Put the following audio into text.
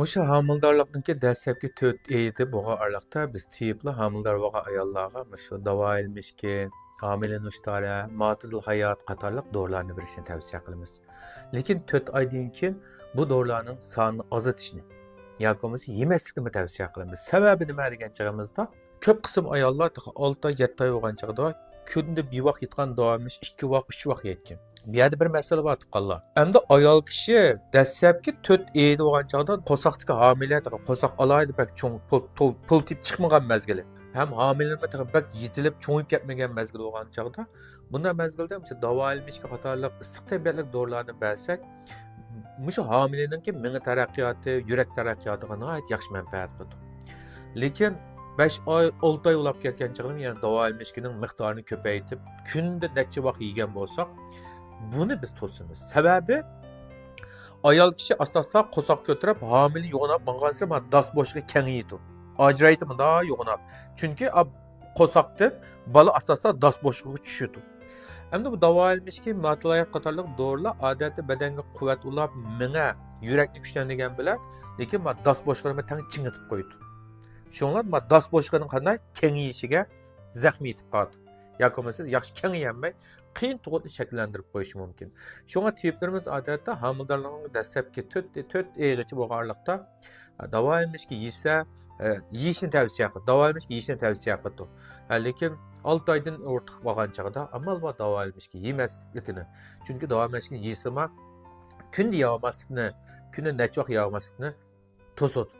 O'sha homiladorlikniki dastlabki 4 oyda bo'lgan araliqda biz tiyibli homilador bo'lgan ayollarga shu davo ilmishki, homila nushtara, motil hayot qatorliq dorilarni berishni tavsiya qilamiz. Lekin 4 oydan keyin bu dorilarning sonini ozaytishni yoki bo'lmasa yemaslikni tavsiya qilamiz. Sababi nima degan chog'imizda ko'p qism ayollar 6 oy, 7 oy bo'lgan chog'da kunda bir vaqt yetgan davomish 2 vaqt, 3 vaqt yetgan. Bu yerda bir masala bor tuqqanlar. Endi ayol kishi dastlabki 4 oyda bo'lgan chog'da qo'soqdagi homiliyat, qo'soq alayda bak cho'ng pul tip chiqmagan mezgili. Ham homilalikni bak yetilib cho'ngib ketmagan mezgil bo'lgan chog'da bunday mezgilda mesela davo ilmishga qatorliq issiq tabiatlik dorilarni bersak, mushu homilalikning mingi taraqqiyoti, yurak taraqqiyotiga nihoyat yaxshi manfaat qiladi. Lekin 5 oy, 6 oy ulab ketgan chog'da yana davo ilmishkining miqdorini ko'paytirib, kunda necha vaqt yegan bo'lsak, buni biz to'samiz. Sababi ayol kishi asosan qo'soq ko'tarib, homila yo'g'inab mangansa das bo'shig'i kengaydi. Ajraydi bunda yo'g'inab. Chunki qo'soqdan bola asosan das bo'shig'iga tushadi. Endi bu davo ilmishki, matlayat qatorliq dorilar odatda badanga quvvat ulab, minga yurakni kuchlantirgan bilan, lekin das bo'shig'ini tang chingitib qo'ydi. Shunlar das bo'shig'ining qanday kengayishiga zaxm yetib qoldi. Yoki bo'lmasa yaxshi kengayolmay qiyin tug'utni shakllantirib qo'yishi mumkin. Shunga tabiblarimiz odatda homiladorlikning dastlabki 4 oygacha bo'lganlikda davo ilmishki yesa, yeyishni tavsiya qiladi. Davo ilmishki yeyishni tavsiya qiladi. Lekin 6 oydan ortiq bo'lgan chog'da amal va davo ilmishki yemaslikni. Chunki davo ilmishki yesama kunda yemaslikni, kunda necha vaqt yemaslikni to'sadi.